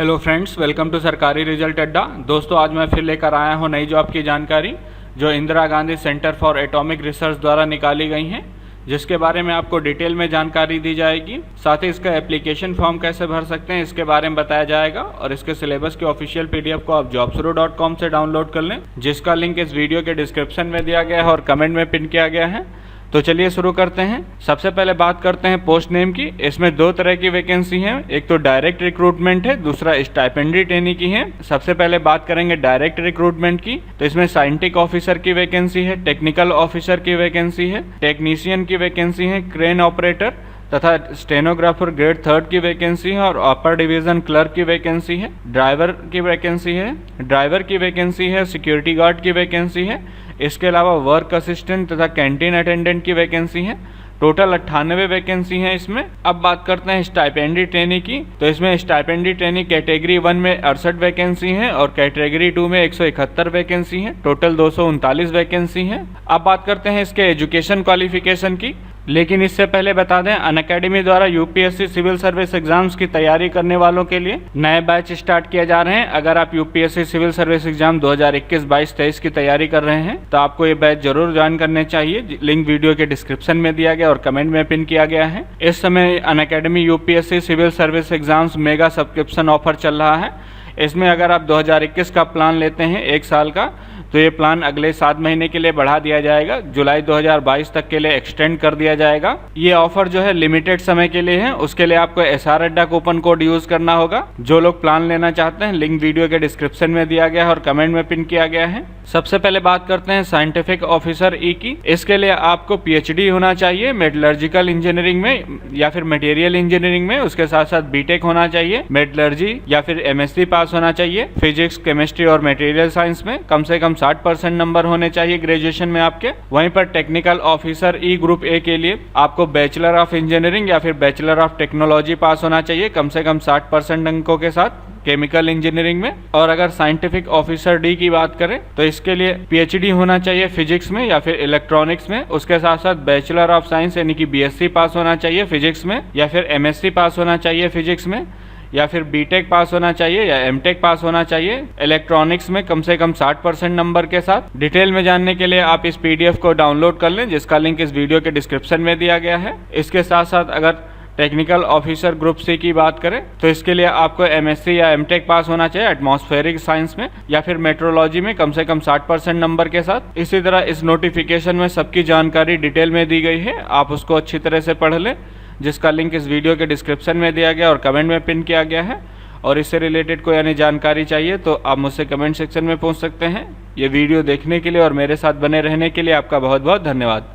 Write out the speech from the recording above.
Hello friends, welcome to सरकारी result अड्डा। दोस्तों, आज मैं फिर लेकर आया हूं नई जॉब की जानकारी जो Indira Gandhi centre for atomic research द्वारा निकाली गई हैं, जिसके बारे में आपको डिटेल में जानकारी दी जाएगी। साथ ही इसका एप्लीकेशन फॉर्म कैसे भर सकते हैं इसके बारे में बताया जाएगा और इसके सिलेबस की ऑफिशियल पीडीएफ को आप jobsuru.com से डाउनलोड कर लें, जिसका लिंक इस वीडियो के डिस्क्रिप्शन में दिया गया है और कमेंट में पिन किया गया है। तो चलिए शुरू करते हैं। सबसे पहले बात करते हैं पोस्ट नेम की। इसमें दो तरह की वैकेंसी हैं, एक तो डायरेक्ट रिक्रूटमेंट है, दूसरा स्टाइपेंडी ट्रेनी की है। सबसे पहले बात करेंगे डायरेक्ट रिक्रूटमेंट की, तो इसमें साइंटिफिक ऑफिसर की वैकेंसी है, टेक्निकल ऑफिसर की वैकेंसी है, टेक्नीशियन की वैकेंसी है, क्रेन ऑपरेटर तथा स्टेनोग्राफर ग्रेड 3 की वैकेंसी है और अपर डिवीजन क्लर्क की वैकेंसी है। ड्राइवर की वैकेंसी है, सिक्योरिटी गार्ड की वैकेंसी है। इसके अलावा वर्क असिस्टेंट तथा कैंटीन अटेंडेंट की वैकेंसी है। टोटल 98 वैकेंसी है इसमें। अब बात करते हैं स्टाइपेंडी ट्रेनी की, तो इसमें स्टाइपेंडी ट्रेनी कैटेगरी 1 में 68 वैकेंसी है और कैटेगरी 2 में 171 वैकेंसी है। टोटल 239 वैकेंसी है। अब बात करते हैं इसके एजुकेशन क्वालिफिकेशन की, लेकिन इससे पहले बता दें अनअकैडमी द्वारा यूपीएससी सिविल सर्विस एग्जाम्स की तैयारी करने वालों के लिए नए बैच स्टार्ट किए जा रहे हैं। अगर आप यूपीएससी सिविल सर्विस एग्जाम 2021, 22, 23 की तैयारी कर रहे हैं तो आपको ये बैच जरूर ज्वाइन करने चाहिए। लिंक वीडियो के डिस्क्रिप्शन में दिया गया और कमेंट में पिन किया गया है। इस समय Unacademy UPSC civil service exams mega subscription offer चल रहा है। इसमें अगर आप 2021 का प्लान लेते हैं 1 साल का, तो ये प्लान अगले 7 महीने के लिए बढ़ा दिया जाएगा। जुलाई 2022 तक के लिए एक्सटेंड कर दिया जाएगा। ये ऑफर जो है लिमिटेड समय के लिए है। उसके लिए आपको SR अड्डा कूपन कोड यूज करना होगा। जो लोग प्लान लेना चाहते हैं, लिंक वीडियो के डिस्क्रिप्शन में दिया गया है और कमेंट में पिन किया गया है। सबसे पहले बात करते हैं साइंटिफिक ऑफिसर ई की। इसके लिए आपको PhD होना चाहिए मेटलर्जिकल इंजीनियरिंग में या फिर मटेरियल इंजीनियरिंग में। उसके साथ साथ बीटेक होना चाहिए, मेटलर्जी या फिर MSc पास होना चाहिए। फिजिक्स, केमिस्ट्री और मटेरियल साइंस में कम से कम 60% नंबर होने चाहिए ग्रेजुएशन में आपके। वहीं पर technical officer E group A के लिए आपको बैचलर ऑफ इंजीनियरिंग या फिर बैचलर ऑफ टेक्नोलॉजी पास होना चाहिए कम से कम 60% अंकों के साथ केमिकल इंजीनियरिंग में। और अगर साइंटिफिक ऑफिसर डी की बात करें तो इसके लिए PhD होना चाहिए फिजिक्स में या फिर इलेक्ट्रॉनिक्स में। उसके साथ साथ बैचलर ऑफ साइंस यानी कि BSc पास होना चाहिए फिजिक्स में या फिर MSc पास होना चाहिए फिजिक्स में या फिर बीटेक पास होना चाहिए या एमटेक पास होना चाहिए इलेक्ट्रॉनिक्स में कम से कम 60% नंबर के साथ। डिटेल में जानने के लिए आप इस PDF को डाउनलोड कर लें, जिसका लिंक इस वीडियो के डिस्क्रिप्शन में दिया गया है। इसके साथ साथ अगर टेक्निकल ऑफिसर ग्रुप C की बात करें तो इसके लिए आपको MSc या एमटेक पास होना चाहिए एटमॉस्फेरिक साइंस में या फिर मेट्रोलॉजी में कम से कम 60% नंबर के साथ। इसी तरह इस नोटिफिकेशन में सबकी जानकारी डिटेल में दी गई है, आप उसको अच्छी तरह से पढ़ लें, जिसका लिंक इस वीडियो के डिस्क्रिप्शन में दिया गया और कमेंट में पिन किया गया है। और इससे रिलेटेड कोई अन्य जानकारी चाहिए तो आप मुझसे कमेंट सेक्शन में पूछ सकते हैं। ये वीडियो देखने के लिए और मेरे साथ बने रहने के लिए आपका बहुत बहुत धन्यवाद।